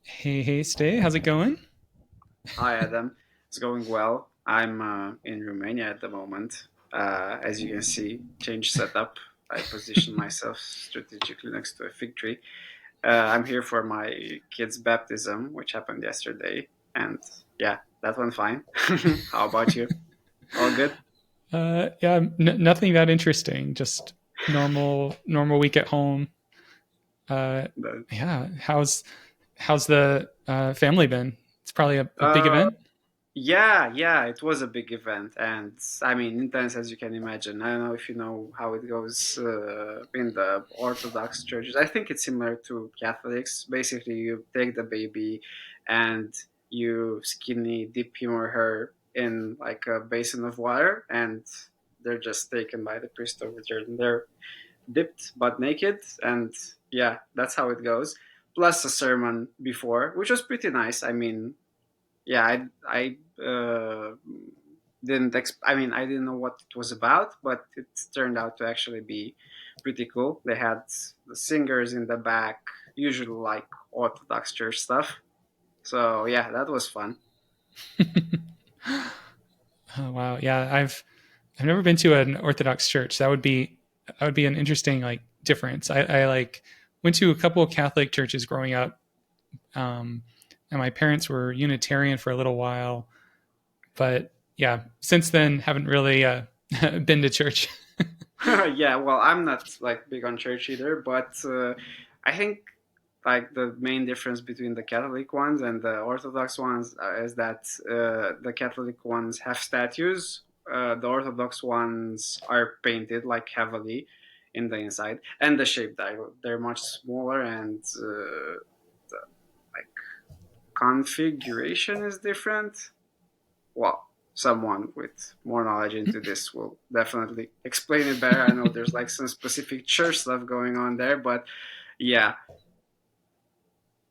Hey, Stay, how's it going? Hi, Adam. It's going well. I'm in Romania at the moment. As you can see, change setup. I position myself strategically next to a fig tree. I'm here for my kid's baptism, which happened yesterday. And yeah, that went fine. How about you? All good? Yeah, nothing that interesting. Just normal week at home. Uh, The- yeah, how's the family been? It's probably a big Uh, event. yeah, it was a big event, and I mean, intense as you can imagine. I don't know if you know how it goes in the Orthodox churches. I think it's similar to Catholics. Basically, you take the baby and you skinny dip him or her in like a basin of water, and they're just taken by the priest over there, and they're dipped but naked, and yeah, that's how it goes. Plus a sermon before, which was pretty nice. I mean, yeah, I I mean, I didn't know what it was about, but it turned out to actually be pretty cool. They had the singers in the back, usually like Orthodox church stuff. So yeah, that was fun. Oh, wow, yeah, I've never been to an Orthodox church. That would be an interesting like difference. I like went to a couple of Catholic churches growing up, um, and my parents were Unitarian for a little while, but yeah, since then haven't really been to church. Yeah, well, I'm not like big on church either, but I think like the main difference between the Catholic ones and the Orthodox ones is that the Catholic ones have statues. The Orthodox ones are painted like heavily in the inside, and the shape they're much smaller, and the like configuration is different. Well, someone with more knowledge into this will definitely explain it better. I know there's like some specific church stuff going on there, but yeah,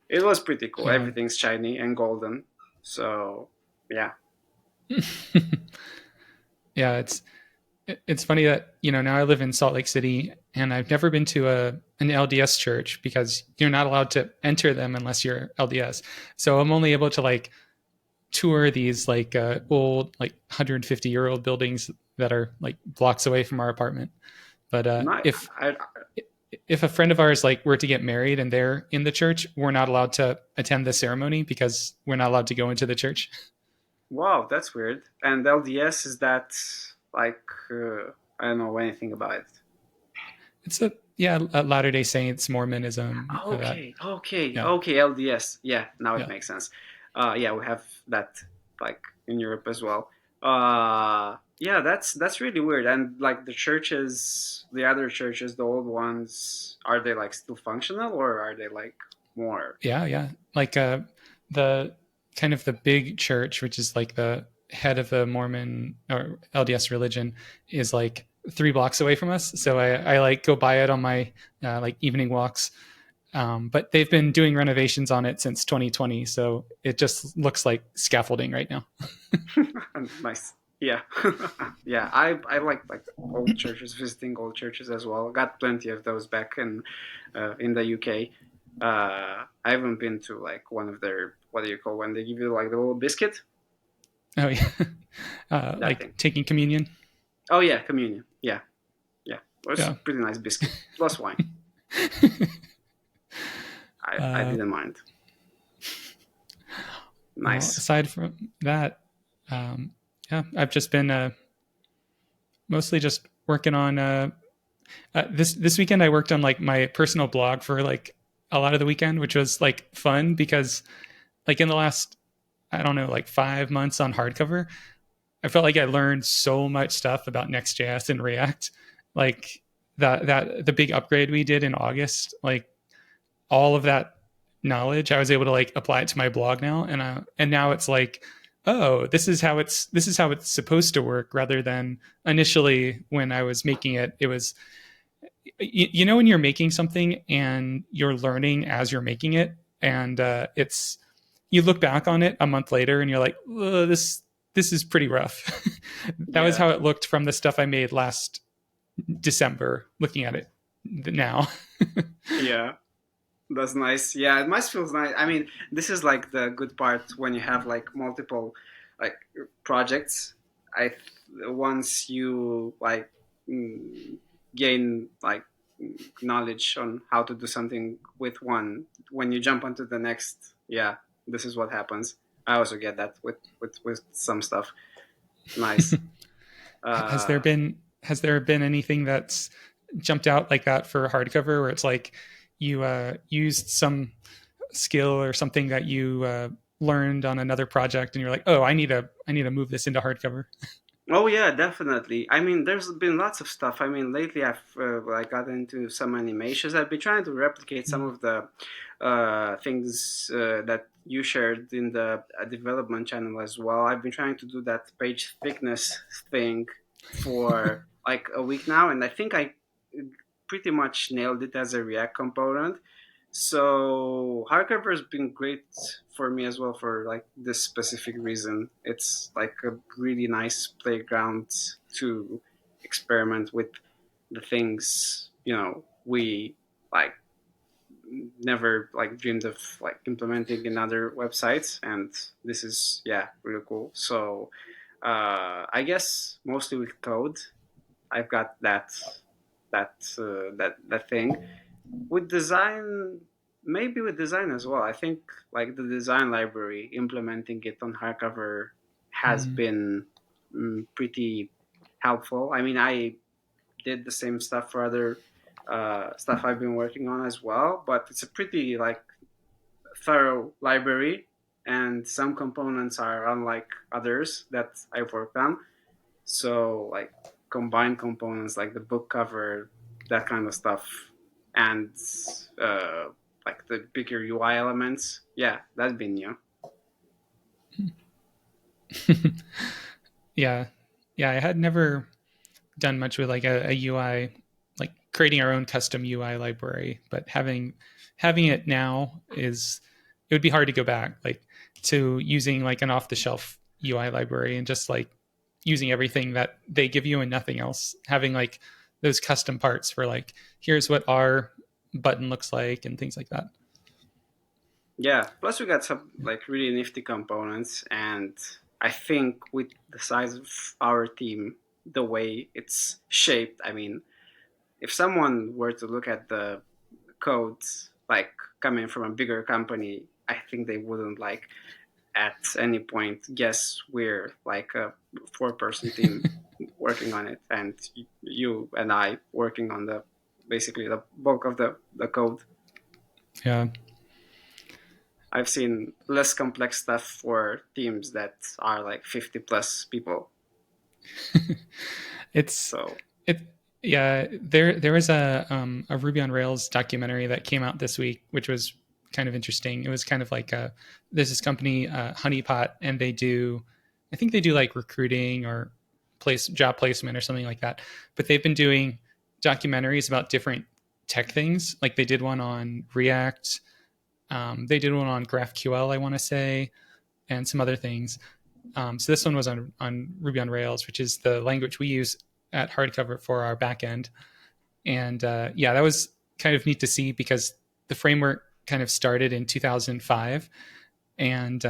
it was pretty cool. Yeah. Everything's shiny and golden. So yeah. Yeah, it's funny that now I live in Salt Lake City and I've never been to an LDS church because you're not allowed to enter them unless you're LDS. So I'm only able to like tour these like old like 150-year-old buildings that are like blocks away from our apartment. But Not, if a friend of ours like were to get married and they're in the church, we're not allowed to attend the ceremony because we're not allowed to go into the church. wow, that's weird. And LDS, is that like I don't know anything about it. It's a Latter Day Saints, Mormonism, that. Yeah, Okay. LDS. Yeah, now it yeah. makes sense. Yeah, we have that like in Europe as well. Yeah, that's really weird. And like the churches, the other churches, the old ones, are they like still functional or are they like more? Yeah. Like the kind of the big church, which is like the head of the Mormon or LDS religion, is like 3 blocks away from us. So I like go by it on my like evening walks. But they've been doing renovations on it since 2020, so it just looks like scaffolding right now. Nice. Yeah, yeah. I like old churches, visiting old churches as well. Got plenty of those back in the UK. I haven't been to like one of their, what do you call when they give you like the little biscuit, Oh yeah, that like thing. taking communion. Oh yeah, communion. Yeah, yeah. It was Yeah. pretty nice biscuit plus wine. I uh, didn't mind. well, Nice. aside from that, yeah, I've just been mostly just working on this weekend. I worked on like my personal blog for like a lot of the weekend, which was like fun because like in the last, I don't know, like 5 months on Hardcover, I felt like I learned so much stuff about Next.js and React. Like that the big upgrade we did in August, like all of that knowledge, I was able to like apply it to my blog now, and now it's like, oh, this is how it's supposed to work, rather than initially when I was making it. It was when you're making something and you're learning as you're making it, and it's you look back on it a month later and you're like, this is pretty rough. That was Yeah, how it looked from the stuff I made last December. Looking at it now. yeah. That's nice. Yeah, it must feel nice. I mean, this is like the good part when you have like multiple like projects. I once you like mm, gain like knowledge on how to do something with one, when you jump onto the next, yeah, this is what happens. I also get that with some stuff. Nice. Has there Uh, been anything that's jumped out like that for hardcover where it's like you used some skill or something that you learned on another project and you're like, oh, I need to move this into hardcover. Oh yeah, definitely. I mean, there's been lots of stuff. I mean, lately I've like got into some animations. I've been trying to replicate some of the things that you shared in the development channel as well. I've been trying to do that page thickness thing for like a week now, and I think I pretty much nailed it as a React component. So hardcover has been great for me as well for like this specific reason. It's like a really nice playground to experiment with the things we like never like dreamed of like implementing in other websites, and this is yeah really cool. So I guess mostly with code, I've got that thing with design, maybe with design as well. I think like the design library, implementing it on hardcover has Mm. been pretty helpful. I mean, I did the same stuff for other stuff I've been working on as well, but it's a pretty like thorough library, and some components are unlike others that I've worked on. So like combined components like the book cover, that kind of stuff, and uh, like the bigger UI elements. Yeah, that's been new. Yeah, yeah. I had never done much with like a UI, like creating our own custom UI library, but having it now is it would be hard to go back like to using like an off the shelf UI library and just like using everything that they give you and nothing else. Having like those custom parts for like here's what our button looks like and things like that. Yeah. Plus, we got some like really nifty components, and I think with the size of our team, the way it's shaped, I mean, if someone were to look at the codes like coming from a bigger company, I think they wouldn't like at any point guess we're like a four-person team working on it, and you and I working on the basically the bulk of the code. Yeah. I've seen less complex stuff for teams that are like 50 plus people. it's So it yeah, there was a Ruby on Rails documentary that came out this week, which was kind of interesting. It was kind of like there's this company Honeypot, and I think they do like recruiting or job placement or something like that. But they've been doing documentaries about different tech things. Like they did one on React, they did one on GraphQL, I want to say, and some other things. So this one was on Ruby on Rails, which is the language we use at Hardcover for our backend. And yeah, that was kind of neat to see because the framework kind of started in 2005, and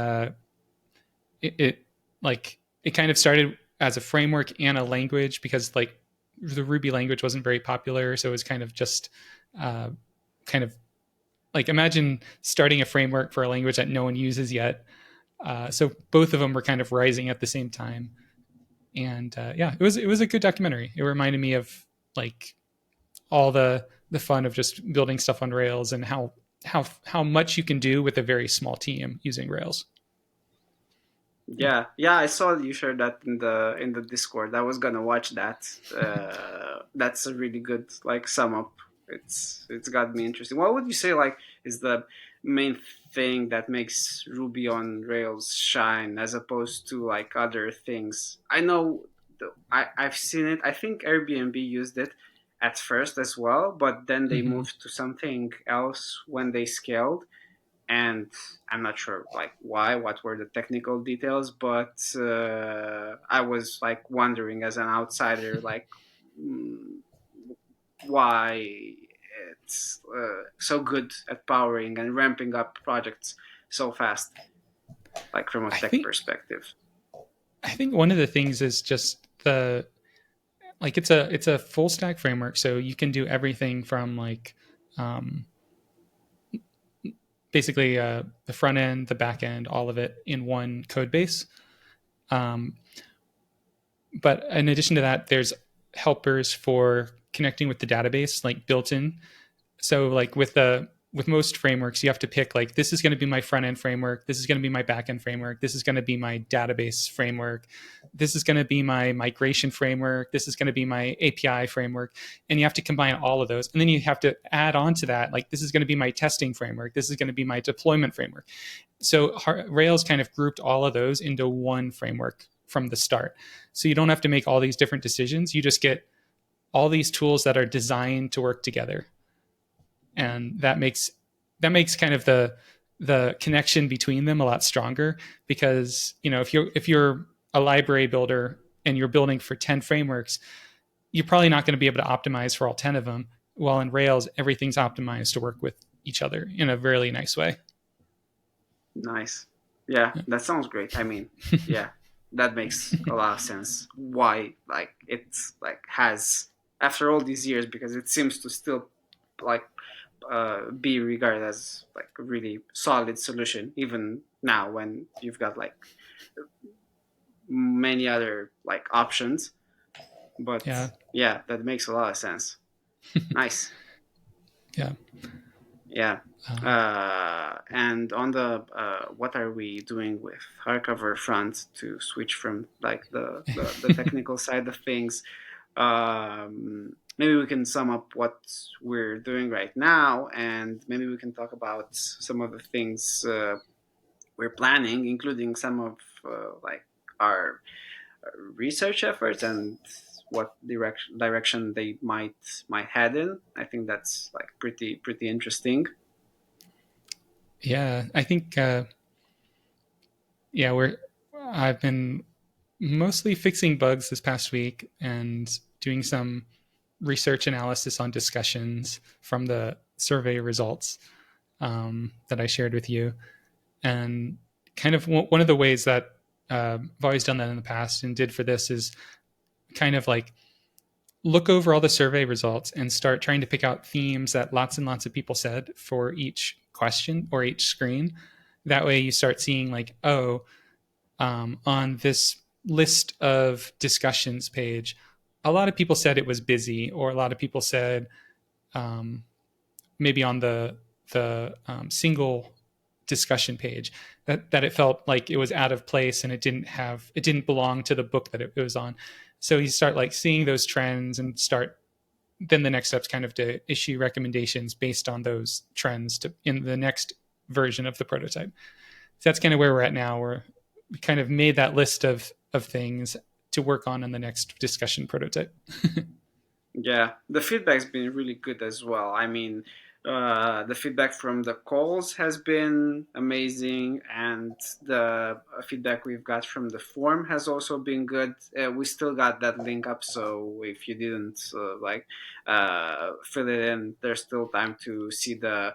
it like it kind of started as a framework and a language because like the Ruby language wasn't very popular, so it was kind of just uh, kind of like imagine starting a framework for a language that no one uses yet. So both of them were kind of rising at the same time, and yeah, it was a good documentary. It reminded me of like all the fun of just building stuff on Rails and how much you can do with a very small team using Rails. Yeah. yeah, yeah, I saw you shared that in the Discord. I was gonna watch that. That's a really good like sum up. It's got me interested. What would you say like is the main thing that makes Ruby on Rails shine as opposed to like other things? I know I've seen it. I think Airbnb used it at first as well, but then they Mm-hmm. moved to something else when they scaled, and I'm not sure like why, what were the technical details, but I was like wondering as an outsider, like mm, why it's so good at powering and ramping up projects so fast, like from a I tech think perspective. I think one of the things is just the like it's a full stack framework, so you can do everything from like um, basically the front end, the back end, all of it in one code base. Um, but in addition to that, there's helpers for connecting with the database, like built in. So like with most frameworks, you have to pick like this is going to be my front end framework, this is going to be my back end framework, this is going to be my database framework, this is going to be my migration framework, this is going to be my API framework, and you have to combine all of those, and then you have to add on to that like this is going to be my testing framework, this is going to be my deployment framework. So Rails kind of grouped all of those into one framework from the start, so you don't have to make all these different decisions. You just get all these tools that are designed to work together, and that makes kind of the connection between them a lot stronger, because if you're a library builder and you're building for 10 frameworks, you're probably not going to be able to optimize for all 10 of them, while in Rails everything's optimized to work with each other in a really nice way. Nice. Yeah, that sounds great. I mean, yeah, that makes a lot of sense. Why, like, it's like has after all these years, because it seems to still like be regarded as like a really solid solution, even now when you've got like many other like options. But Yeah. yeah, that makes a lot of sense. Nice. Yeah. Yeah. um, And on the what are we doing with hardcover front to switch from like the technical side of things? Maybe we can sum up what we're doing right now, and maybe we can talk about some of the things we're planning, including some of like our research efforts and what direction they might head in. I think that's like pretty interesting. yeah, I think yeah, we're I've been mostly fixing bugs this past week and doing some research analysis on discussions from the survey results that I shared with you. And kind of one of the ways that I've always done that in the past and did for this is kind of like look over all the survey results and start trying to pick out themes that lots and lots of people said for each question or each screen. That way you start seeing like, oh, on this list of discussions page, a lot of people said it was busy, or a lot of people said um, maybe on the single discussion page that it felt like it was out of place and it didn't belong to the book that it was on. So you start like seeing those trends and start then the next step's kind of to issue recommendations based on those trends to in the next version of the prototype. So that's kind of where we're at now. We kind of made that list of things to work on in the next discussion prototype. Yeah, the feedback's been really good as well. I mean, the feedback from the calls has been amazing, and the feedback we've got from the form has also been good. We still got that link up, so if you didn't fill it in, there's still time to see the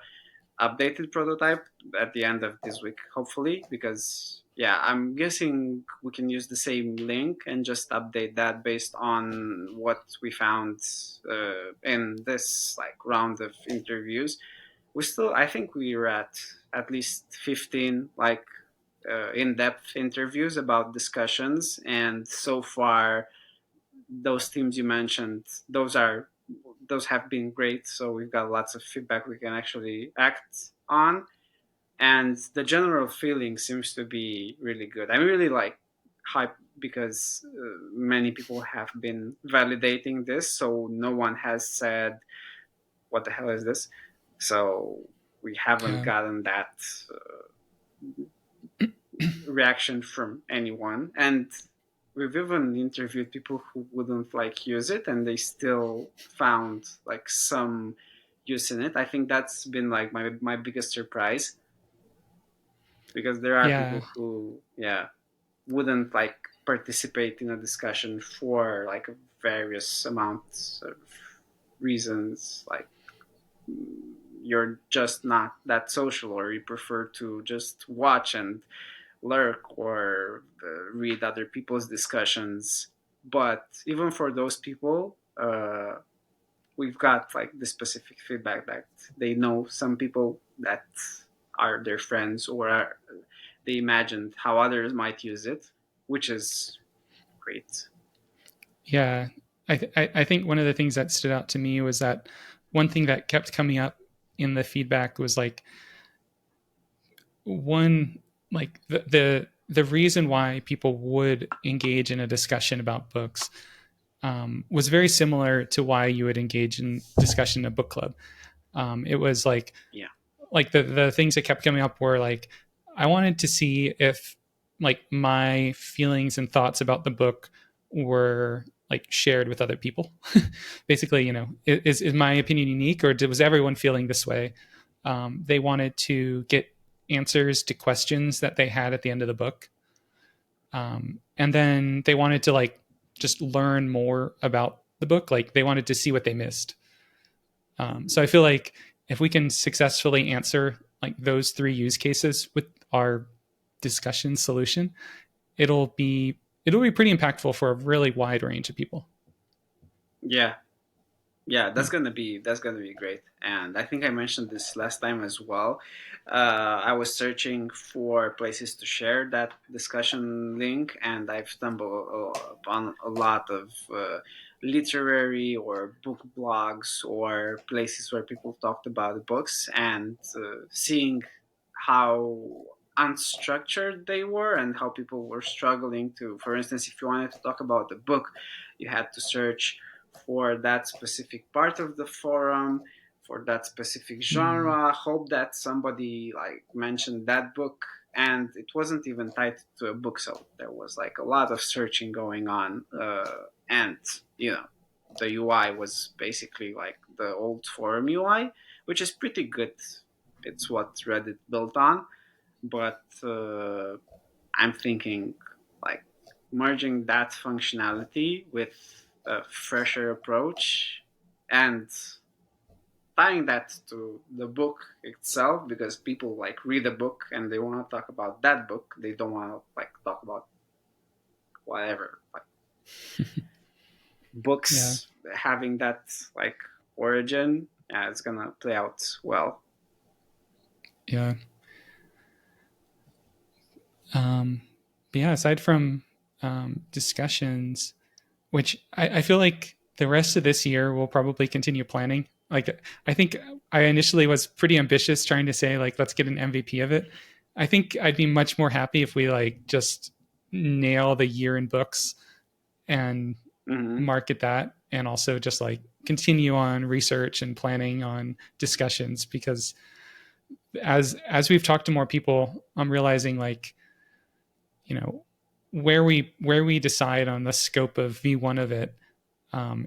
updated prototype at the end of this week, hopefully, because yeah, I'm guessing we can use the same link and just update that based on what we found in this like round of interviews. We still, I think we were at least 15 like in-depth interviews about discussions, and so far those teams you mentioned, those have been great. So we've got lots of feedback we can actually act on, and the general feeling seems to be really good. I'm really like hyped because many people have been validating this, so no one has said what the hell is this. So we haven't Yeah. gotten that reaction from anyone, and we've even interviewed people who wouldn't like use it and they still found like some use in it. I think that's been like my biggest surprise, because there are Yeah. people who yeah wouldn't like participate in a discussion for like various amounts of reasons, like you're just not that social, or you prefer to just watch and lurk, or read other people's discussions. But even for those people, we've got like the specific feedback that they know some people that are their friends, or they imagined how others might use it, which is great. Yeah, I think one of the things that stood out to me was that one thing that kept coming up in the feedback was like one like the reason why people would engage in a discussion about books was very similar to why you would engage in discussion in a book club. It was Yeah. like the things that kept coming up were like I wanted to see if like my feelings and thoughts about the book were like shared with other people. Basically, you know, is my opinion unique, or was everyone feeling this way? They wanted to get answers to questions that they had at the end of the book, and then they wanted to like just learn more about the book. Like they wanted to see what they missed. So I feel like if we can successfully answer like those three use cases with our discussion solution, it'll be pretty impactful for a really wide range of people. Yeah. Yeah, Yeah. that's gonna be great. And I think I mentioned this last time as well. I was searching for places to share that discussion link, and I've stumbled upon a lot of literary or book blogs, or places where people talked about books, and seeing how unstructured they were, and how people were struggling to, for instance, if you wanted to talk about the book, you had to search for that specific part of the forum, for that specific Mm, genre, hope that somebody like mentioned that book, and it wasn't even tied to a book, so there was like a lot of searching going on. And you know, the UI was basically like the old forum UI, which is pretty good. It's what Reddit built on, but I'm thinking like merging that functionality with a fresher approach, and tying that to the book itself, because people like read a book and they want to talk about that book. They don't want to like talk about whatever. Like yeah. books having that like origin, yeah, it's gonna play out well. Yeah. Um, but yeah, aside from discussions, which I feel like the rest of this year we'll probably continue planning. Like I think I initially was pretty ambitious trying to say like let's get an MVP of it. I think I'd be much more happy if we like just nail the year in books and Hmm. market that, and also just like continue on research and planning on discussions, because as we've talked to more people, I'm realizing like, you know, where we decide on the scope of V1 of it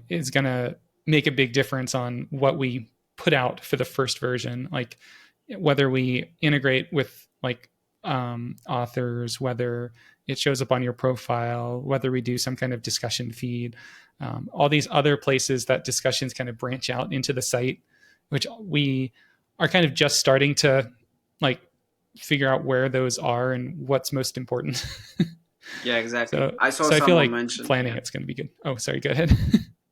is going to make a big difference on what we put out for the first version. Like whether we integrate with like authors, whether it shows up on your profile, whether we do some kind of discussion feed, all these other places that discussions kind of branch out into the site, which we are kind of just starting to like figure out where those are and what's most important. Yeah, exactly. so I saw so I feel someone like mention, planning yeah. it's going to be good. Oh, sorry, go ahead.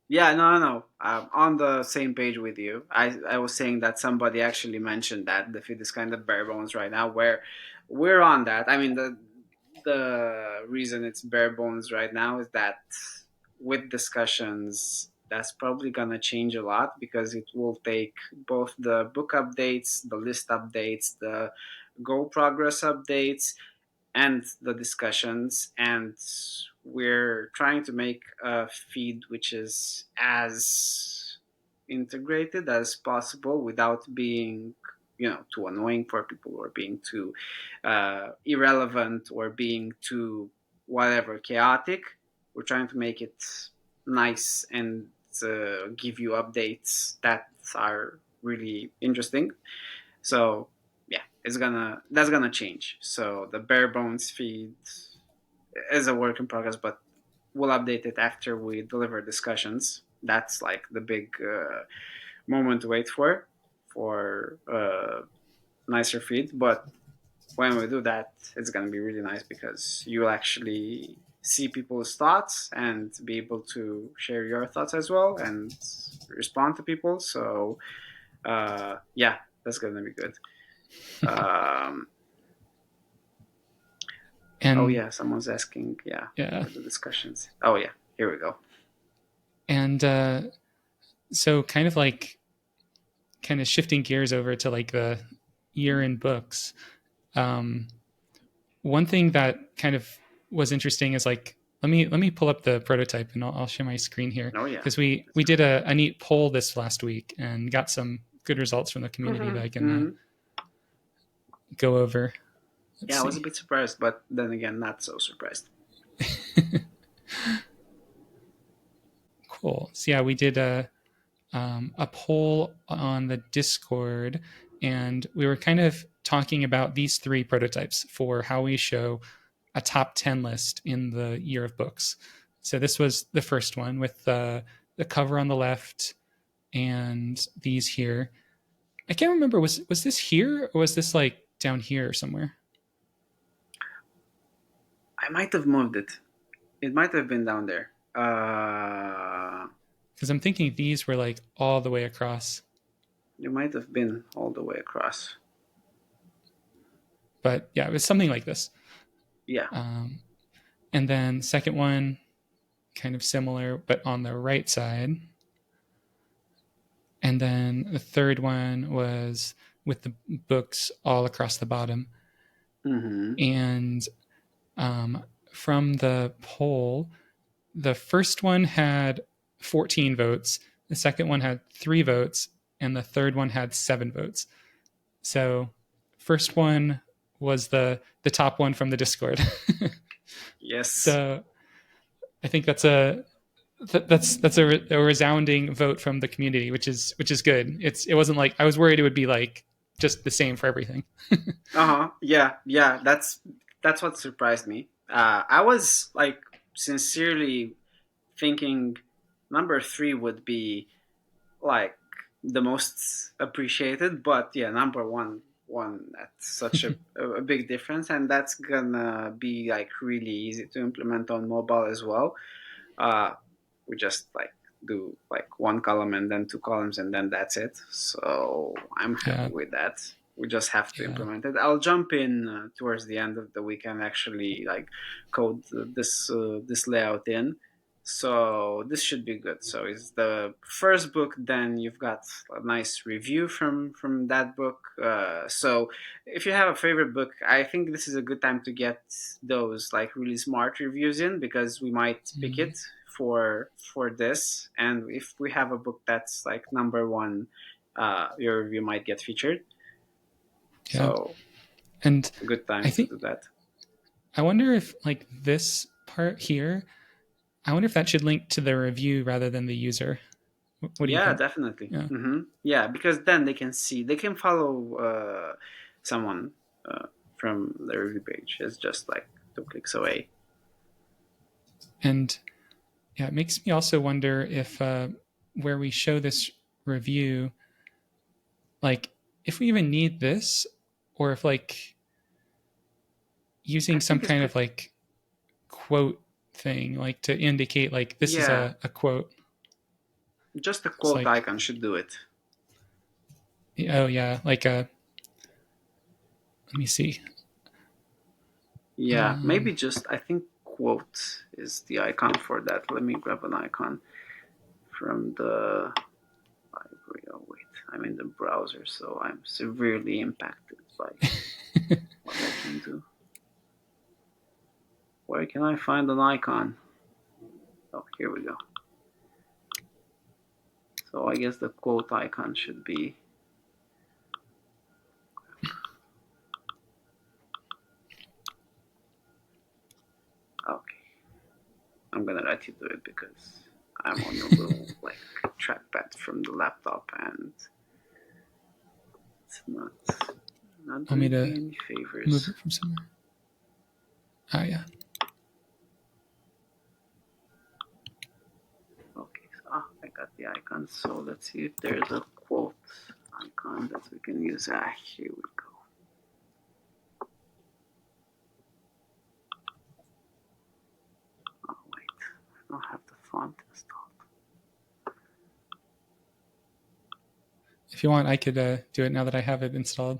Yeah, no, no. I'm on the same page with you. I was saying that somebody actually mentioned that the feed is kind of bare bones right now. Where we're on that. I mean, the reason it's bare bones right now is that with discussions, that's probably gonna change a lot, because it will take both the book updates, the list updates, the go progress updates, and the discussions, and we're trying to make a feed which is as integrated as possible without being, you know, too annoying for people, or being too irrelevant, or being too whatever chaotic. We're trying to make it nice, and give you updates that are really interesting. So yeah, it's gonna that's gonna change. So the bare bones feed is a work in progress, but we'll update it after we deliver discussions. That's like the big moment to wait for. for nicer feed. But when we do that, it's going to be really nice because you'll actually see people's thoughts and be able to share your thoughts as well and respond to people. So yeah, that's going to be good. Um, oh And yeah, someone's asking, yeah, yeah, for the discussions. Oh yeah, here we go. and so kind of shifting gears over to like the year in books. Um, One thing that kind of was interesting is like let me pull up the prototype and I'll share my screen here Oh yeah. because we did a neat poll this last week and got some good results from the community that I can Hmm. go over. Let's Yeah, I was a see. bit surprised, but then again, not so surprised. Cool. So yeah, we did a poll on the Discord, and we were kind of talking about these three prototypes for how we show a top 10 list in the year of books. So this was the first one with the cover on the left and these here. I can't remember, was this here or was this like down here somewhere? I might have moved it. It might have been down there. Because I'm thinking these were like all the way across. It might have been all the way across. But yeah, it was something like this. Yeah. Um, and then second one, kind of similar, but on the right side. And then the third one was with the books all across the bottom. Mm-hmm. And um, from the poll, the first one had 14 votes, the second one had 3 votes, and the third one had 7 votes. So, first one was the top one from the Discord. Yes. So, I think that's a resounding vote from the community, which is good. It wasn't like I was worried it would be like just the same for everything. Uh-huh. Yeah, yeah. That's what surprised me. I was like sincerely thinking number three would be like the most appreciated, but yeah, number one that's such a big difference, and that's gonna be like really easy to implement on mobile as well. uh we just like do like one column and then two columns and then that's it, so I'm happy Yeah, with that. We just have to yeah, implement it. I'll jump in towards the end of the week and actually like code this layout in, so this should be good. So it's the first book, then you've got a nice review from that book. So if you have a favorite book, I think this is a good time to get those like really smart reviews in, because we might pick mm, it for this, and if we have a book that's like number one, your review might get featured. yeah. So And a good I time to think do that. I wonder if like this part here, I wonder if that should link to the review rather than the user. What do you Yeah, think? definitely. Yeah. Yeah, because then they can follow someone from the review page. It's just like 2 clicks away. And yeah, it makes me also wonder if where we show this review, like if we even need this, or if like I using some think it's kind pretty. of like quote thing, like to indicate like this is Yeah, a quote. just the It's quote like, icon should do it. oh yeah, like a, let me see. Yeah, maybe Um, just I think quote is the icon for that. Let me grab an icon from the library. Oh wait, I'm in the browser, so I'm severely impacted by what I can do. Where can I find an icon? Oh, here we go. So I guess the quote icon should be okay. I'm gonna let you do it because I'm on a little like trackpad from the laptop and it's not want me doing to me any move favors. it from somewhere? Oh yeah. Okay, so I got the icon. So let's see if there's a quote icon that we can use. Here we go. Oh wait, I don't have the font installed. If you want, I could do it now that I have it installed.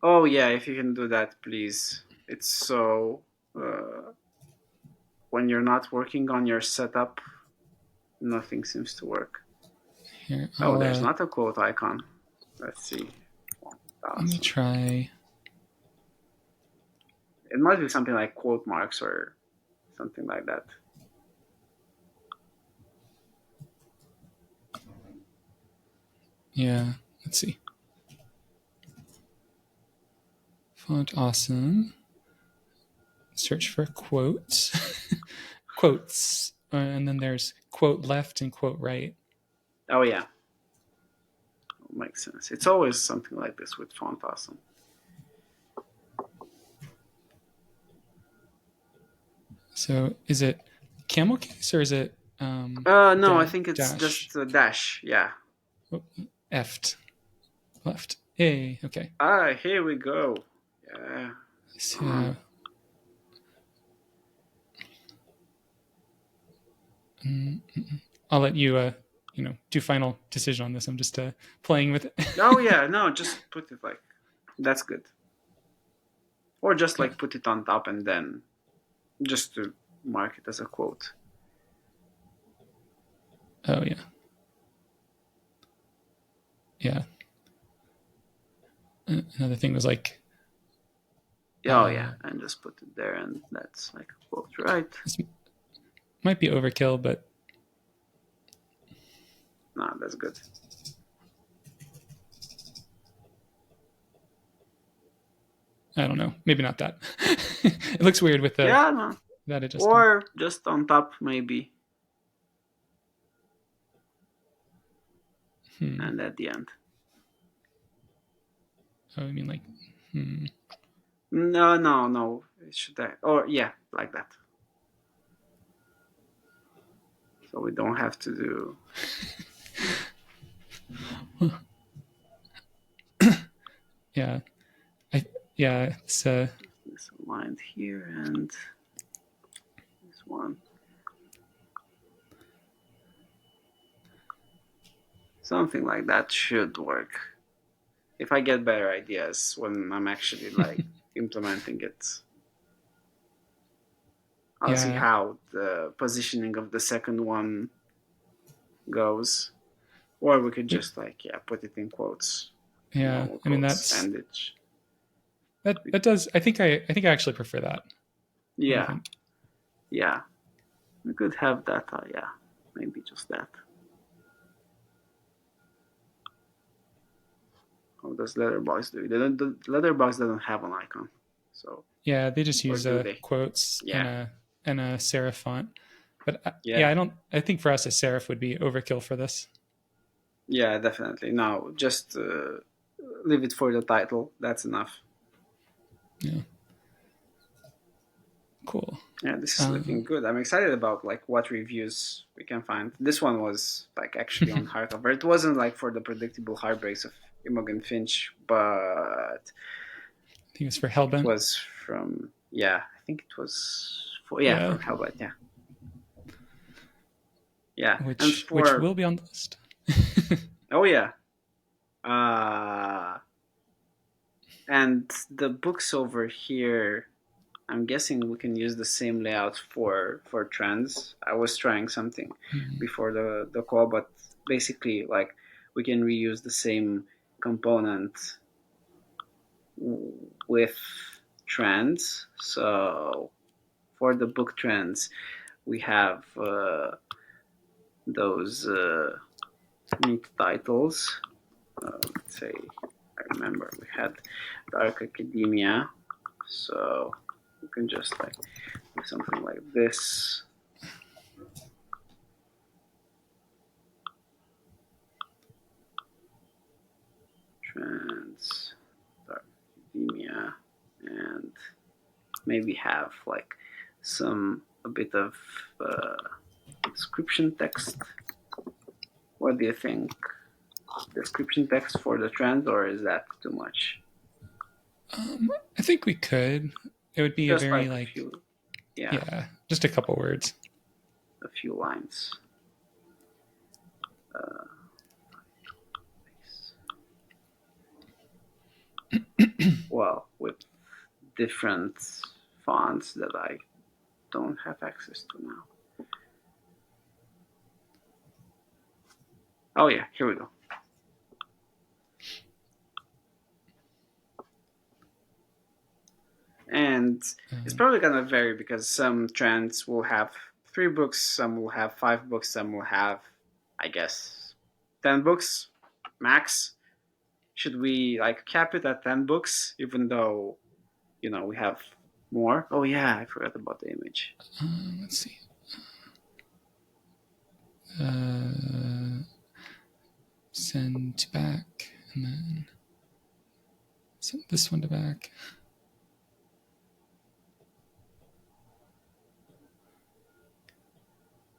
Oh yeah, if you can do that, please. It's so when you're not working on your setup, nothing seems to work. Here, Oh, there's not a quote icon. Let's see. Let me try. It must be something like quote marks or something like that. Yeah, let's see. Font awesome. Search for quotes. Quotes. And then there's quote left and quote right. Oh yeah. Makes sense. It's always something like this with font awesome. So is it camel case or is it No, I think it's dash? just a dash. Yeah. Oh, Eft. Left. A. Okay. Here we go. Yeah. So, I'll let you, do final decision on this. I'm just playing with it. Oh yeah, no, just put it like that's good. Or just Okay. like put it on top and then just to mark it as a quote. Oh yeah. Yeah. Another thing was like. Oh yeah, and just put it there, and that's like a quote, right? This might be overkill, but No, that's good. I don't know. Maybe not that. It looks weird with the No. that adjustment. Or just on top maybe. And at the end. Oh, I mean like. No. It should or yeah, like that. So we don't have to do. Yeah. It's This aligned here and this one. Something like that should work. If I get better ideas when I'm actually like implementing it. I'll see how the positioning of the second one goes. Or we could just put it in quotes. Yeah, Normal I mean quotes and it's that does. I think I actually prefer that. What do you think? Yeah. We could have that. Maybe just that. How does Letterbox do? The Letterbox doesn't have an icon, so yeah, they just use do they? quotes and a serif font. But Yeah. I think for us a serif would be overkill for this. Yeah, definitely. No, just leave it for the title. That's enough. Yeah. Cool. Yeah, this is looking good. I'm excited about like what reviews we can find. This one was like actually on hardcover. It wasn't like for the predictable heartbreaks of Imogen Finch, but I think it was for Hellbent. It was from I think it was from Hellbent. Yeah, which will be on the list. Oh yeah. And the books over here, I'm guessing we can use the same layout for trends. I was trying something before the call, but basically like we can reuse the same component with trends. So for the book trends, we have those neat titles. Let's say I remember we had Dark Academia, so you can just like do something like this. Trans Dark Academia, and maybe have like a bit of description text. What do you think? description text for the trend, or is that too much? I think we could. It would be a Just very like a like, few, yeah, yeah, just a couple words. a few lines. Uh, well, with different fonts that I don't have access to now. Oh yeah, here we go. And it's Um, probably gonna vary because some trends will have 3 books, some will have 5 books, some will have, I guess, 10 books max. Should we like cap it at 10 books, even though we have more? Oh yeah, I forgot about the image. let's see. Uh, Send to back, and then send this one to back.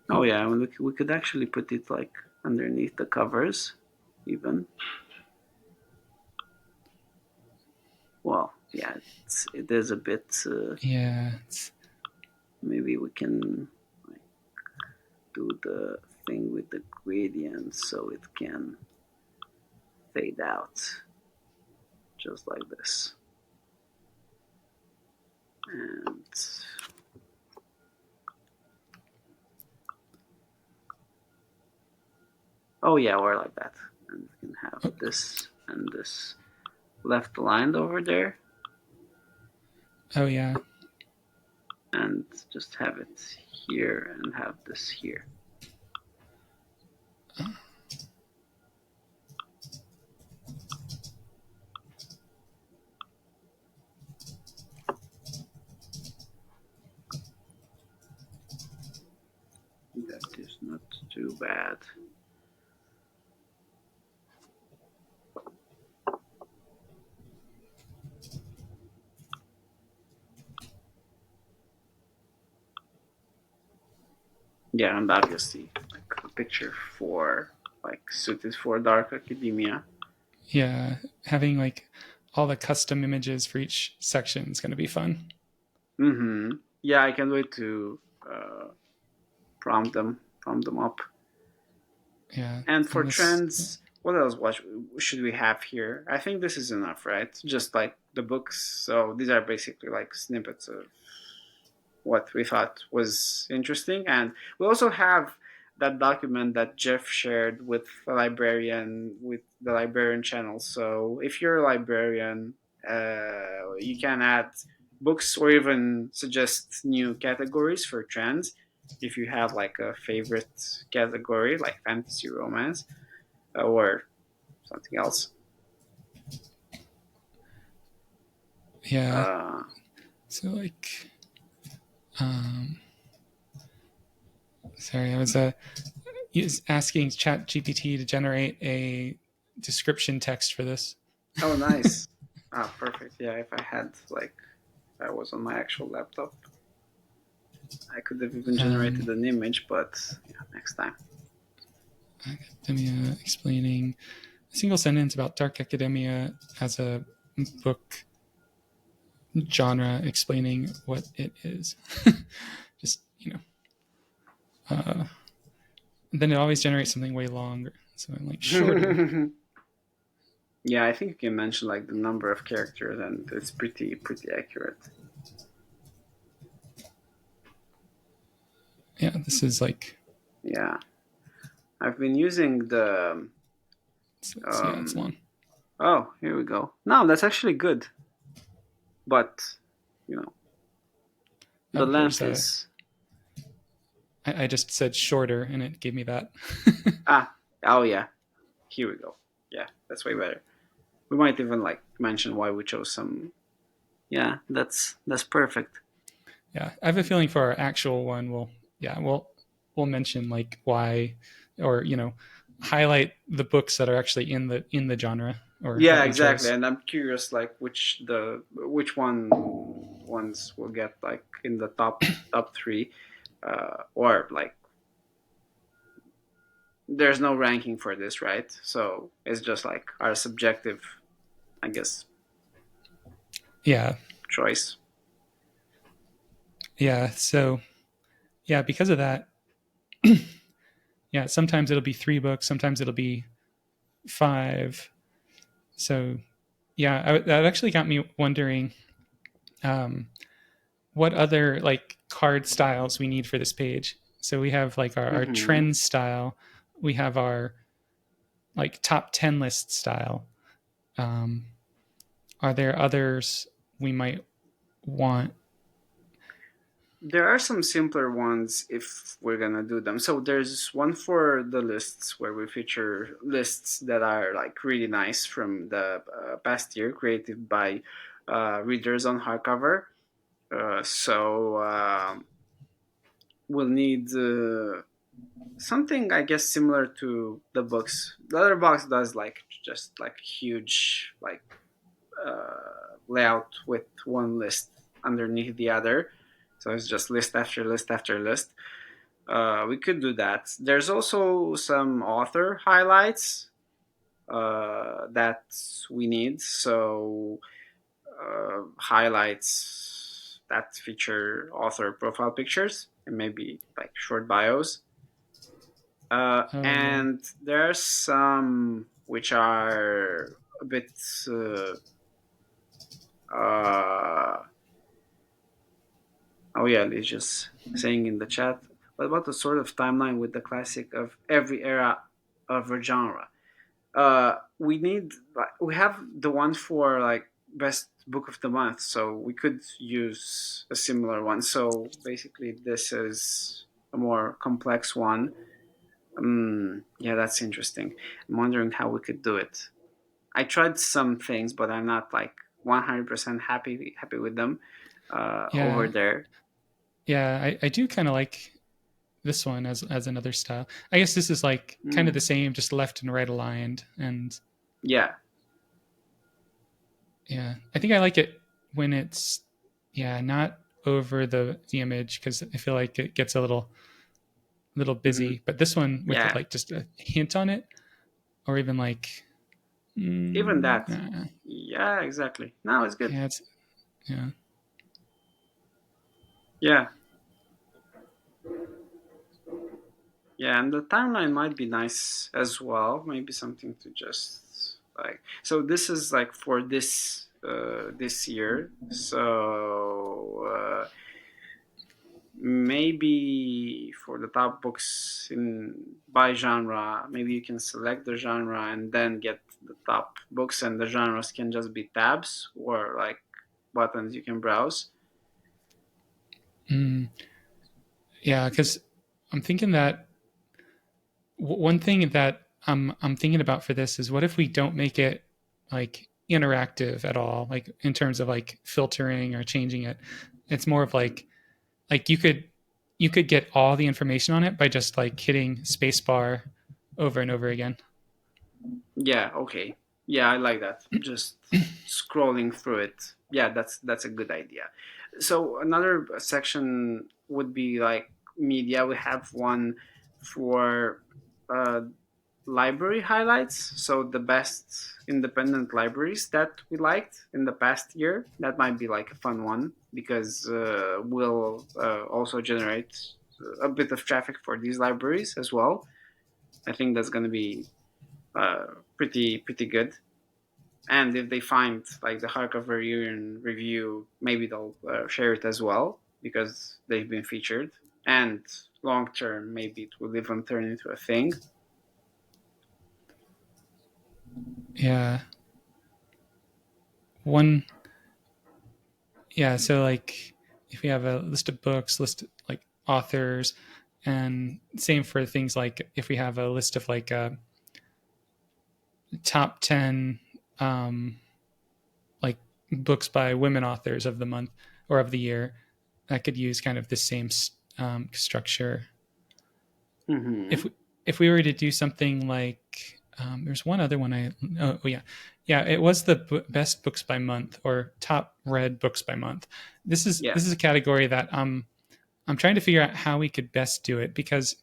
Oh yeah, we could actually put it like underneath the covers, even. Well, yeah, it is a bit. Yeah, Maybe we can like, do the thing with the gradient so it can fade out, just like this. And oh yeah, or like that. And we can have oh, this and this left aligned over there, oh yeah. and just have it here and have this here. That is not too bad. Yeah, and obviously, like a picture for like suited for dark academia. Yeah, having like all the custom images for each section is going to be fun. Mm-hmm. Yeah, I can't wait to uh, prompt them up. Yeah, And for and this. trends, what else should we have here? I think this is enough, right? Just like the books. So these are basically like snippets of what we thought was interesting. And we also have that document that Jeff shared with the librarian channel. So if you're a librarian, you can add books or even suggest new categories for trends. If you have like a favorite category, like fantasy romance or something else. Yeah, Uh, so like, um, sorry, I was asking Chat GPT to generate a description text for this. oh, nice. Ah, perfect. Yeah, if I had like I was on my actual laptop, I could have even generated Um, an image, but yeah, next time. Academia explaining a single sentence about dark academia as a book genre, explaining what it is. Just then it always generates something way longer. So I'm like shorter. Yeah, I think you can mention like the number of characters, and it's pretty accurate. Yeah, this is like Yeah, I've been using the. yeah, it's long. Oh, here we go. No, that's actually good, but you know the Oh, here's length a. is I just said shorter, and it gave me that. ah. Oh yeah, here we go. Yeah, that's way better. We might even like mention why we chose some. Yeah, that's perfect. Yeah, I have a feeling for our actual one, we'll mention like why, or highlight the books that are actually in the genre or Yeah, that we exactly. chose. And I'm curious, like which ones will get like in the top 3, or like there's no ranking for this, right? So it's just like our subjective, I guess, Yeah. choice. Yeah. So yeah, because of that, yeah, sometimes it'll be 3 books, sometimes it'll be 5. So yeah, that actually got me wondering um, what other like card styles we need for this page. So we have like our Hmm. trend style, we have our like top 10 list style. Um, are there others we might want? There are some simpler ones if we're gonna do them. So there's one for the lists where we feature lists that are like really nice from the past year, created by readers on hardcover. So we'll need something, I guess, similar to the books. The other box does like just like huge like layout with one list underneath the other. So it's just list after list after list. We could do that. There's also some author highlights that we need. So highlights that feature author profile pictures and maybe like short bios. Oh yeah, And there are some which are a bit uh, uh, oh yeah, Liz just saying in the chat. What about the sort of timeline with the classic of every era of a genre? We need like we have the one for like best book of the month, so we could use a similar one. So basically, this is a more complex one. Yeah, that's interesting. I'm wondering how we could do it. I tried some things, but I'm not like 100% happy with them over yeah, there. yeah. I do kind of like this one as another style. I guess this is like kind of the Mm, same, just left and right aligned, and yeah. yeah, I think I like it when it's yeah not over the image because I feel like it gets a little Hmm. busy. But this one with Yeah. like just a hint on it, or even like Even that. nah, Yeah, exactly. No, it's good. yeah, it's yeah, Yeah. Yeah, and the timeline might be nice as well. Maybe something to just like. So this is like for this year. So maybe for the top books in by genre, maybe you can select the genre and then get the top books, and the genres can just be tabs or like buttons you can browse. mm, yeah. Because I'm thinking that one thing that I'm thinking about for this is what if we don't make it like interactive at all, like in terms of like filtering or changing it. It's more of like you could get all the information on it by just like hitting spacebar over and over again. Yeah, okay. Yeah, I like that. Just scrolling through it. Yeah, that's a good idea. So another section would be like media. We have one for uh, library highlights. So the best independent libraries that we liked in the past year. That might be like a fun one because we'll also generate a bit of traffic for these libraries as well. I think that's going to be uh, pretty good. And if they find like the hardcover review, maybe they'll share it as well because they've been featured. And long term, maybe it will even turn into a thing. Yeah. One yeah, so like if we have a list of books, list like authors, and same for things like if we have a list of like top 10 um like books by women authors of the month or of the year, that could use kind of the same structure. Hmm. If we were to do something like there's one other one oh yeah, yeah, it was the best books by month or top read books by month. Yeah. This is a category that I'm trying to figure out how we could best do it because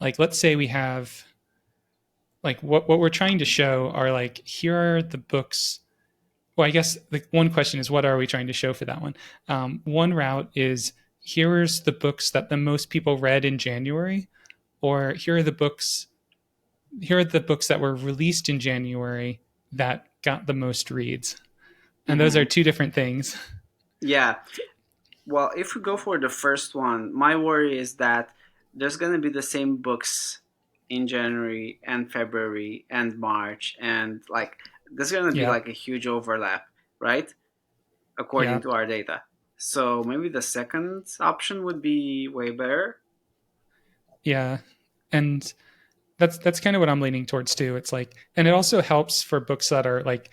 like let's say we have like what we're trying to show are like here are the books. Well, I guess the one question is what are we trying to show for that one? One route is here's the books that the most people read in January, or here are the books that were released in January that got the most reads. And those are Hmm. two different things. Yeah. Well, if we go for the first one, my worry is that there's going to be the same books in January and February and March, and like there's going to be Yeah. like a huge overlap, right? According Yeah. to our data. So maybe the second option would be way better. Yeah. And that's kind of what I'm leaning towards too. It's like, and it also helps for books that are like,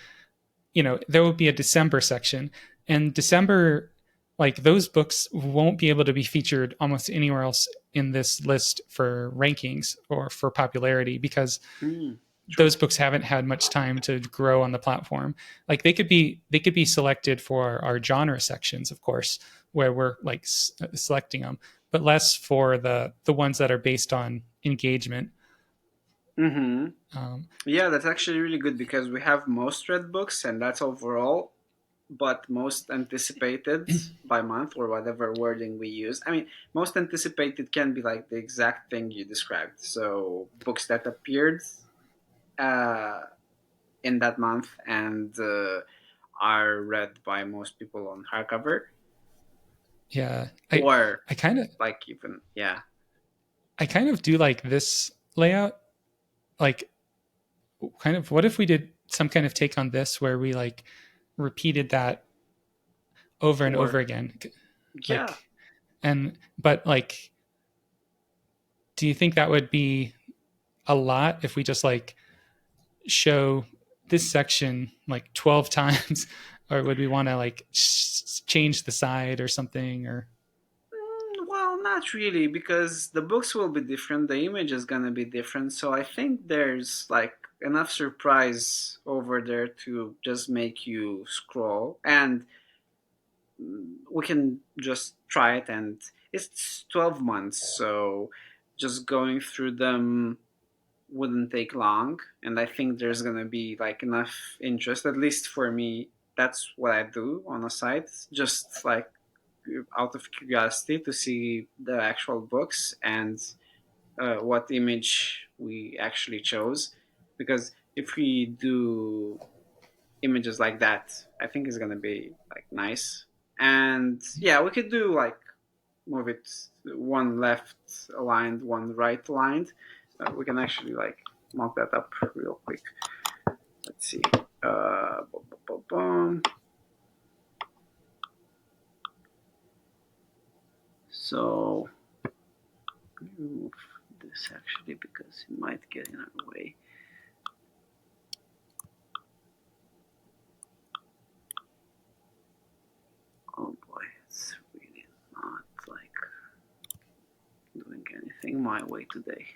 there will be a December section, and December, like those books won't be able to be featured almost anywhere else in this list for rankings or for popularity because Mm, true. those books haven't had much time to grow on the platform. Like they could be selected for our genre sections, of course, where we're like selecting them, but less for the ones that are based on engagement. Hmm. Um, Yeah, that's actually really good because we have most read books, and that's overall, but most anticipated by month or whatever wording we use. I mean, most anticipated can be like the exact thing you described. So books that appeared uh, in that month and are read by most people on hardcover, yeah, or I kind of like even yeah, I kind of do like this layout. Like, kind of, what if we did some kind of take on this where we like repeated that over and over or again, yeah. like, and but like, do you think that would be a lot if we just like show this section like 12 times, or would we want to like change the side or something? Or Well, not really, because the books will be different, the image is gonna be different, so I think there's like enough surprise over there to just make you scroll, and we can just try it, and it's 12 months, so just going through them wouldn't take long, and I think there's gonna be like enough interest, at least for me. That's what I do on a site, just like out of curiosity to see the actual books and what image we actually chose. Because if we do images like that, I think it's gonna be like nice. And yeah, we could do like move it one left aligned, one right aligned. We can actually like mock that up real quick. Let's see. Boom, boom, boom, boom. So remove this actually because it might get in our way. Oh boy, it's really not like doing anything my way today.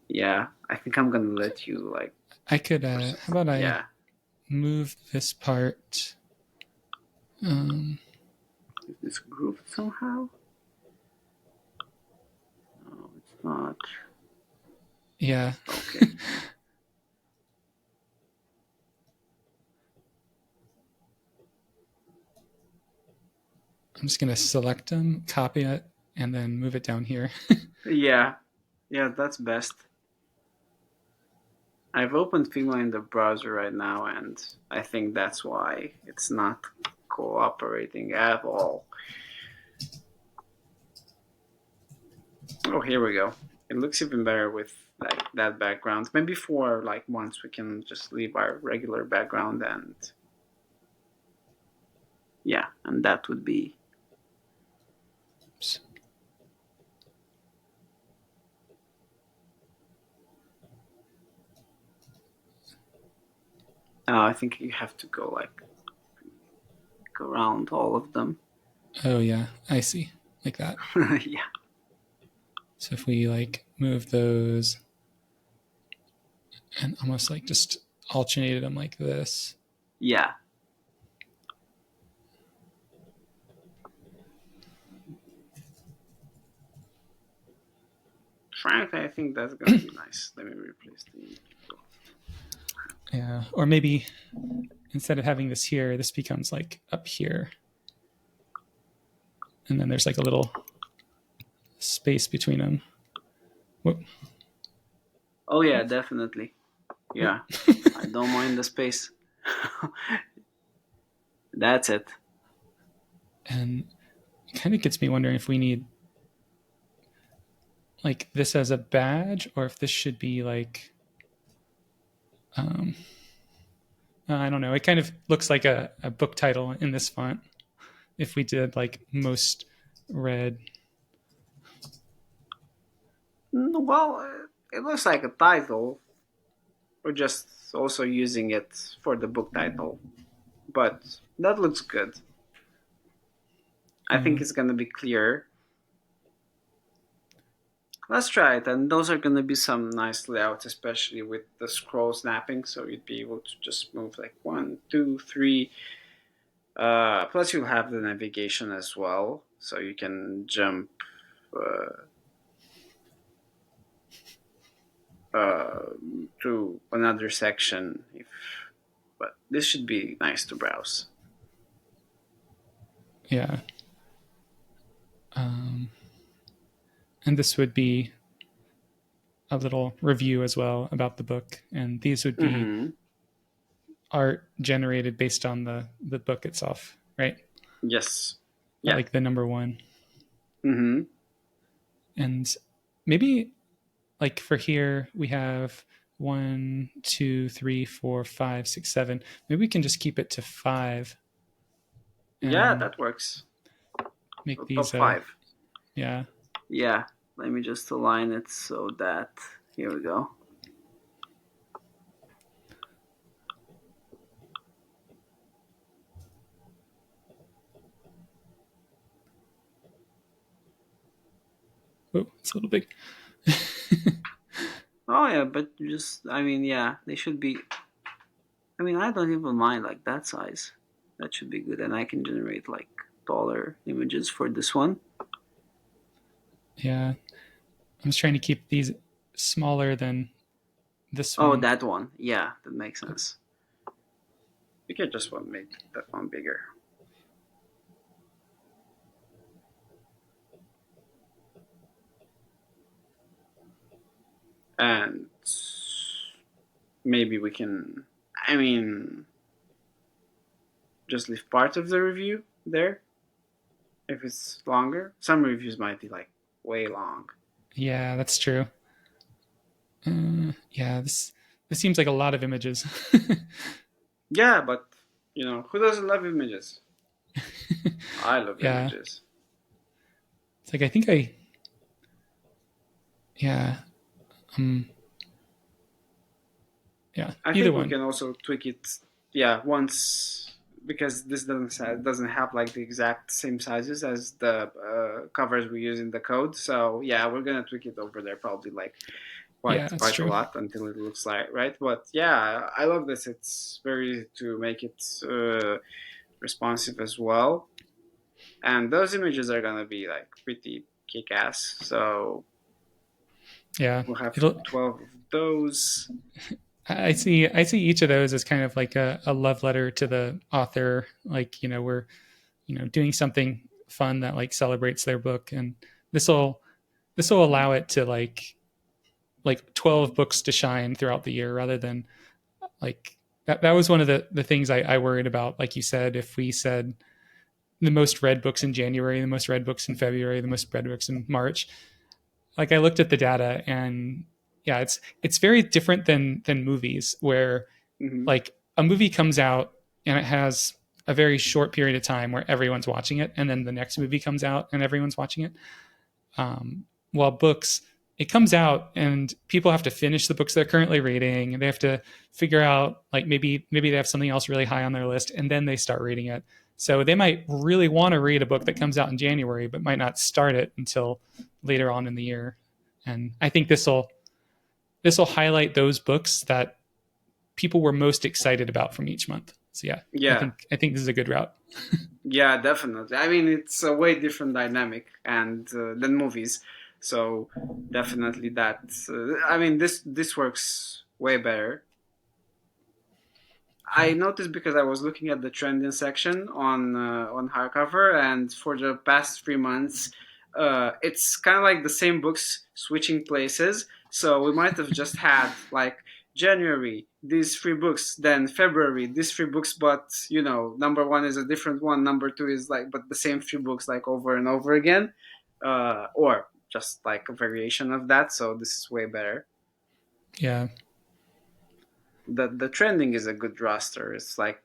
Yeah, I think I'm gonna let you like I could, how process. about I Yeah, move this part? Um, is this grooved somehow? No, it's not. yeah, Okay. I'm just gonna select them, copy it, and then move it down here. Yeah, yeah, that's best. I've opened Figma in the browser right now, and I think that's why it's not cooperating at all. Oh, here we go. It looks even better with like that background. Maybe for like once we can just leave our regular background, and yeah, and that would be. I think you have to go like around all of them. Oh yeah, I see, like that. Yeah, So if we like move those and almost like just alternated them like this. yeah. frankly, I think that's gonna be nice. Let me replace the. Yeah. Or maybe instead of having this here, this becomes like up here. And then there's like a little space between them. Whoop, Oh yeah, definitely. whoop. Yeah, I don't mind the space. That's it. And it kind of gets me wondering if we need like this as a badge or if this should be like, um, I don't know. It kind of looks like a book title in this font. If we did like most read, Well, it looks like a title. We're just also using it for the book title, but that looks good. I think yeah, it's gonna be clear. Let's try it, and those are gonna be some nice layouts, especially with the scroll snapping. So you'd be able to just move like one, two, three. Plus, you'll have the navigation as well, so you can jump uh, uh, to another section. If, but this should be nice to browse. yeah. Um, and this would be a little review as well about the book. And these would be Mm-hmm. art generated based on the book itself, right? Yes. Yeah. Like the number one. Mm-hmm. And maybe like for here we have 1, 2, 3, 4, 5, 6, 7. Maybe we can just keep it to 5 Yeah, and that works. make Top these five. yeah. Yeah. Let me just align it so that here we go. Oh, it's a little big. Oh yeah, but just I mean, yeah, they should be. I mean, I don't even mind like that size. That should be good, and I can generate like taller images for this one. Yeah. I'm just trying to keep these smaller than this Oh, one. that one. Yeah, that makes sense. You can just want make that one bigger. And maybe we can. I mean, just leave part of the review there if it's longer. Some reviews might be like way long. Yeah, that's true. Yeah, this seems like a lot of images. Yeah, but who doesn't love images? I love Yeah, images. it's like yeah, um, yeah, I either think we one. can also tweak it. Yeah, once because this doesn't have like the exact same sizes as the covers we use in the code. So yeah, we're gonna tweak it over there probably like Yeah, quite that's quite a true. lot until it looks like right. But yeah, I love this. It's very easy to make it responsive as well, and those images are gonna be like pretty kick ass. So Yeah, we'll have it'll. 12 of those. I see each of those as kind of like a love letter to the author. Like we're doing something fun that like celebrates their book, and this will this will allow it to like 12 books to shine throughout the year rather than like that was one of the things I worried about. Like you said, if we said the most read books in January, the most read books in February, the most read books in March, like I looked at the data and yeah, it's very different than movies where Hmm. like a movie comes out and it has a very short period of time where everyone's watching it, and then the next movie comes out and everyone's watching it. While books, it comes out and people have to finish the books they're currently reading. They have to figure out like maybe they have something else really high on their list, and then they start reading it. So they might really want to read a book that comes out in January, but might not start it until later on in the year. And I think this will highlight those books that people were most excited about from each month. So yeah, I Yeah. think I think this is a good route. Yeah, definitely. I mean, it's a way different dynamic and than movies. So definitely that. I mean, this works way better. I Yeah. noticed because I was looking at the trending section on hardcover, and for the past 3 months, it's kind of like the same books switching places. So we might have just had like January these three books, then February these three books, but number one is a different one, number two is like but the same three books like over and over again, or just like a variation of that. So this is way better. Yeah. The trending is a good roster. It's like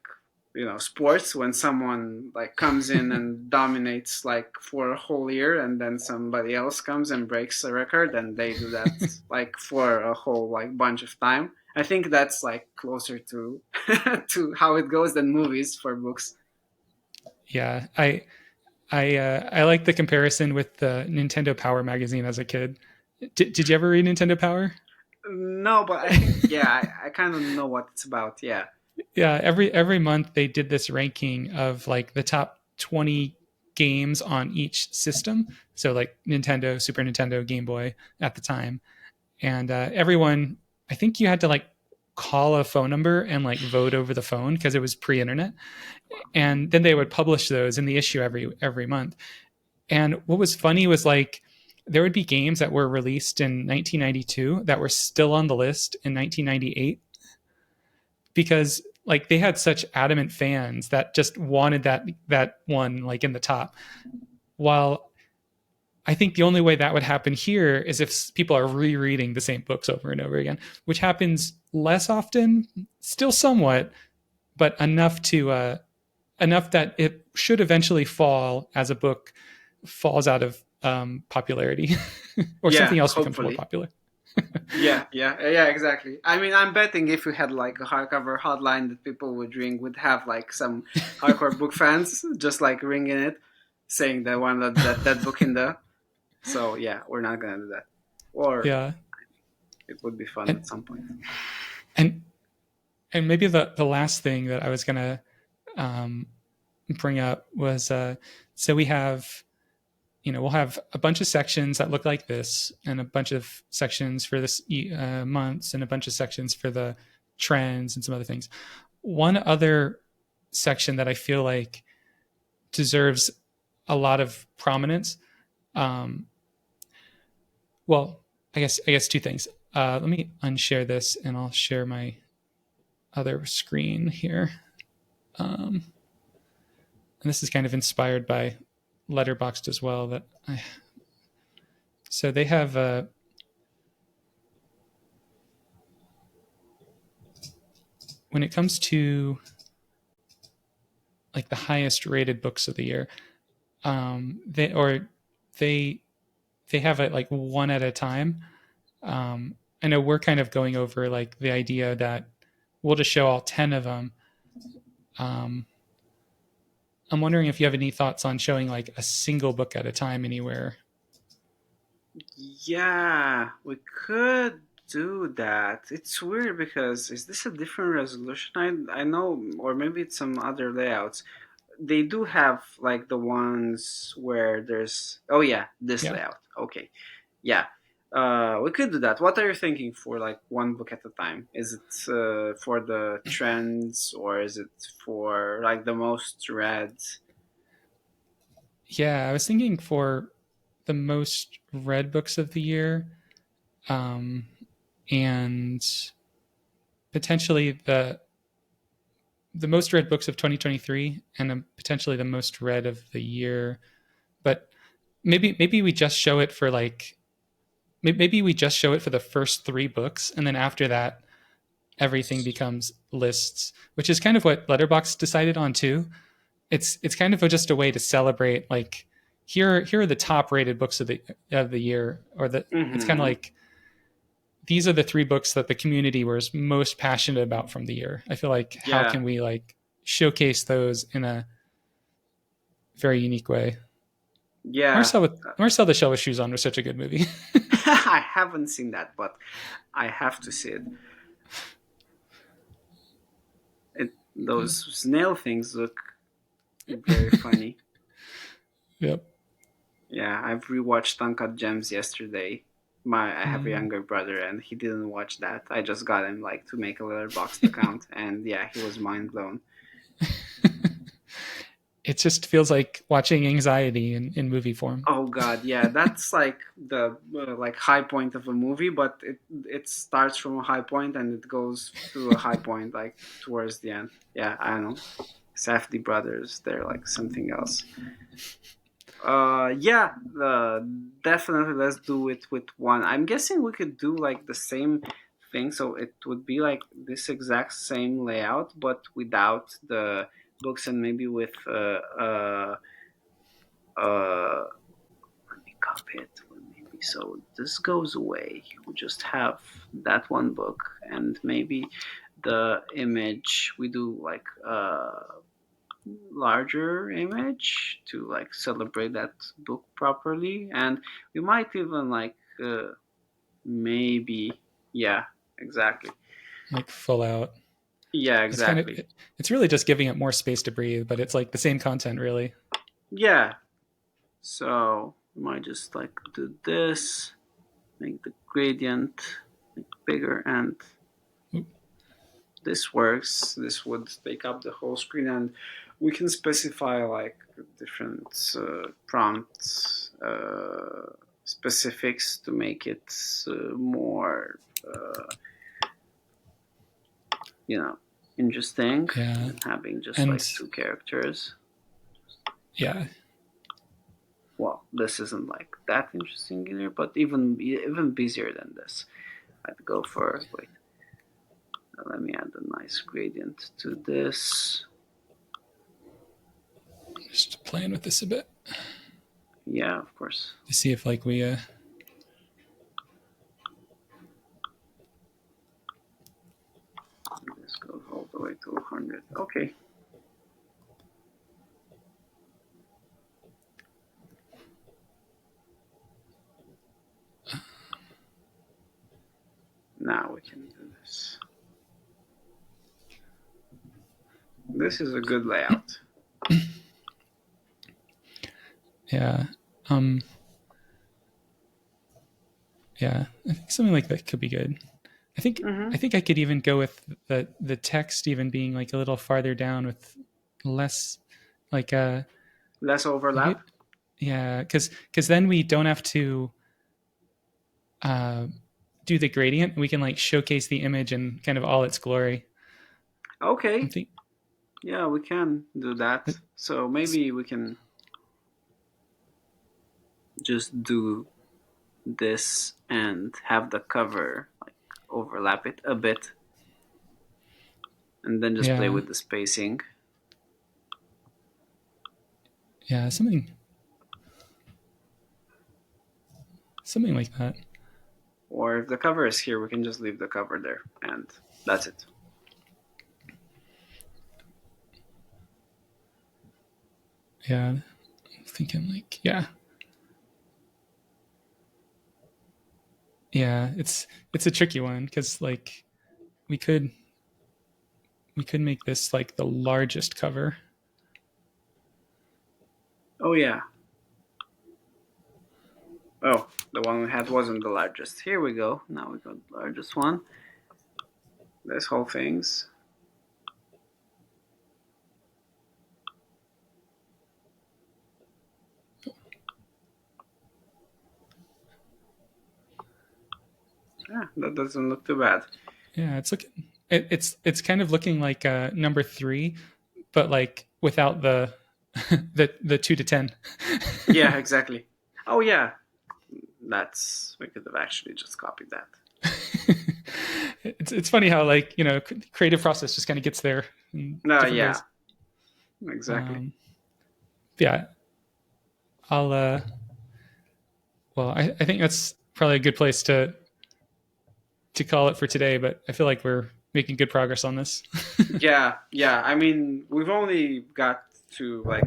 sports when someone like comes in and dominates like for a whole year, and then somebody else comes and breaks the record, and they do that like for a whole like bunch of time. I think that's like closer to to how it goes than movies for books. Yeah. I like the comparison with the Nintendo Power magazine as a kid. Did you ever read Nintendo Power? No, but I think yeah, I kind of know what it's about. Yeah. Yeah, every month they did this ranking of like the top 20 games on each system. So like Nintendo, Super Nintendo, Game Boy at the time. And everyone, I think you had to like call a phone number and like vote over the phone because it was pre-internet. And then they would publish those in the issue every month. And what was funny was like there would be games that were released in 1992 that were still on the list in 1998 because like they had such adamant fans that just wanted that one like in the top. While I think the only way that would happen here is if people are rereading the same books over and over again, which happens less often, still somewhat, but enough that it should eventually fall as a book falls out of popularity or Yeah, something else becomes more hopefully. popular. Yeah, exactly. I mean, I'm betting if we had like a hardcover hotline that people would ring, would have like some hardcore book fans just like ringing it, saying they want that book in the. So yeah, we're not gonna do that, or Yeah, it would be fun and at some point. and and maybe the last thing that I was gonna um, bring up was so we have we'll have a bunch of sections that look like this and a bunch of sections for this months and a bunch of sections for the trends and some other things. One other section that I feel like deserves a lot of prominence. Um, well, I guess two things. Let me unshare this and I'll share my other screen here. Um, and this is kind of inspired by Letterboxd as well. So they have when it comes to like the highest rated books of the year, they or they they have it like one at a time. I know we're kind of going over like the idea that we'll just show all 10 of them. Um, I'm wondering if you have any thoughts on showing like a single book at a time anywhere. Yeah, we could do that. It's weird because is this a different resolution? I know, or maybe it's some other layouts. They do have like the ones where there's oh yeah, this Yeah. layout. Okay. Yeah. We could do that. What are you thinking for like one book at a time? Is it for the trends or is it for like the most read? Yeah. I was thinking for the most read books of the year um, and potentially the most read books of 2023 and potentially the most read of the year. But maybe we just show it for like maybe we just show it for the first three books, and then after that, everything becomes lists, which is kind of what Letterboxd decided on too. It's kind of just a way to celebrate like here are the top rated books of the year, or the it's kind of Mm-hmm. like these are the three books that the community was most passionate about from the year. I feel like how Yeah. can we like showcase those in a very unique way. Yeah. Marcel the Shell with Shoes On was such a good movie. I haven't seen that, but I have to see it. Yeah. Those snail things look very funny. Yep. Yeah, I've rewatched Uncut Gems yesterday. I have a Mm. younger brother, and he didn't watch that. I just got him like to make a Letterboxd account, and yeah, he was mind blown. It just feels like watching anxiety in movie form. Oh God, yeah, that's like the like high point of a movie, but it starts from a high point and it goes to a high point like towards the end. Yeah, I don't know. Safdie brothers, they're like something else. Yeah, definitely. Let's do it with one. I'm guessing we could do like the same thing, so it would be like this exact same layout, but without the books and maybe with uh. Let me copy it. Maybe so this goes away. We just have that one book, and maybe the image we do like larger image to like celebrate that book properly, and we might even like maybe yeah, exactly, Like full out. yeah, It's kind of exactly, it's really just giving it more space to breathe, but it's like the same content really. yeah. So we might just like do this, make the gradient bigger, and this works. This would take up the whole screen, and we can specify like different prompts specifics to make it more you know interesting Yeah. than having just And like two characters. yeah. Well, this isn't like that interesting either, but even busier than this. I'd go for wait. Let me add a nice gradient to this. Just playing with this a bit Yeah, of course. to see if like we This goes all the way to 100. Okay. Now we can do this. This is a good layout. yeah. Um yeah. I think something like that could be good. I think Mm-hmm. I think I could even go with the text even being like a little farther down with less like Less overlap. maybe yeah, because then we don't have to uh, do the gradient. We can like showcase the image in kind of all its glory. I'm Okay. think Yeah, we can do that. So maybe we can just do this and have the cover like overlap it a bit and then just play yeah, with the spacing. yeah, something like that. Or if the cover is here, we can just leave the cover there and that's it. Yeah, I'm thinking like yeah. It's a tricky one because like we could we could make this like the largest cover. Oh, yeah. Oh, the one we had wasn't the largest. Here we go. Now we got the largest one. This whole thing's. Yeah, that doesn't look too bad. Yeah, it's looking it's kind of looking like number three, but like without the the 2 to 10. Yeah, exactly. Oh, yeah. That's. We could have actually just copied that. It's funny how like creative process just kind of gets there in No, different yeah, ways. exactly. Um, yeah, I'll well I think that's probably a good place to call it for today. But I feel like we're making good progress on this. Yeah, yeah. I mean, we've only got to like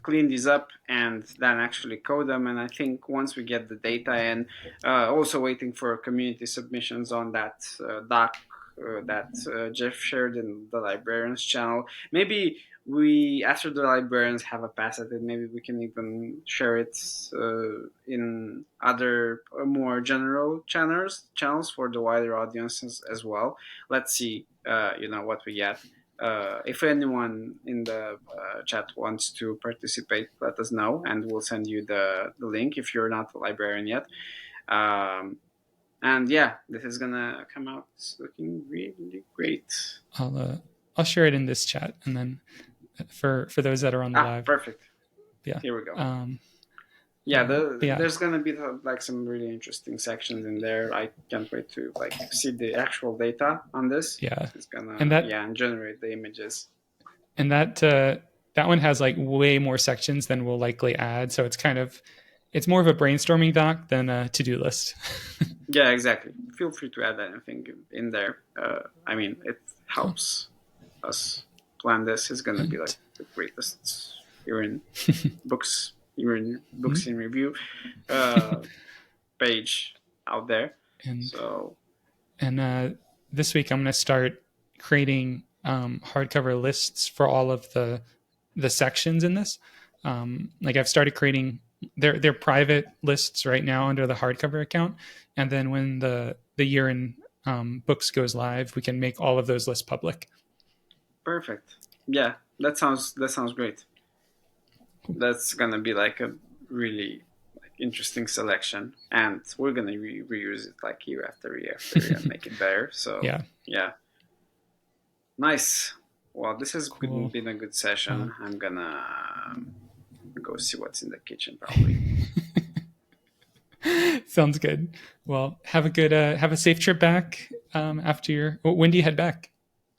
clean these up and then actually code them. And I think once we get the data in, also waiting for community submissions on that doc that Jeff shared in the librarians channel. Maybe we, after the librarians have a pass at it, maybe we can even share it in other more general channels for the wider audiences as well. Let's see, what we get. If anyone in the chat wants to participate, let us know, and we'll send you the link if you're not a librarian yet. Um, and yeah, this is gonna come out looking really great. I'll share it in this chat, and then for those that are on the Ah, live, perfect. yeah. Here we go. Um, Yeah, yeah, there's gonna be like some really interesting sections in there. I can't wait to like see the actual data on this. yeah, It's gonna, and that yeah, and generate the images. and that that one has like way more sections than we'll likely add. So it's more of a brainstorming doc than a to-do list. Yeah, exactly. Feel free to add anything in there. I mean, it Cool. helps us plan this. It's gonna be like And the greatest here in books, here in books in review uh, page out there. and So and this week I'm going to start creating hardcover lists for all of the sections in this. Like I've started creating they're private lists right now under the hardcover account, and then when the year in books goes live, we can make all of those lists public. perfect. Yeah, that sounds great. That's gonna be like a really like interesting selection, and we're gonna reuse it like year after year after year and make it better. So Yeah, yeah, nice. Well, this has been, cool. been a good Uh, session. I'm gonna go see what's in the kitchen probably. Sounds good. Well, have a safe trip back after your. When do you head back?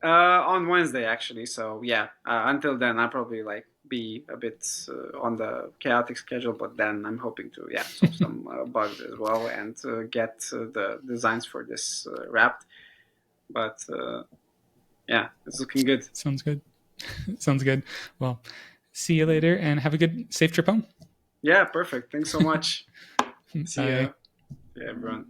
On Wednesday actually. So yeah, until then I'll probably like be a bit on the chaotic schedule, but then I'm hoping to solve some bugs as well and get the designs for this wrapped. But yeah, it's looking good. Sounds good. Sounds good. Well, see you later and have a good safe trip home. Yeah, perfect. Thanks so much. See Bye. ya. Yeah, everyone.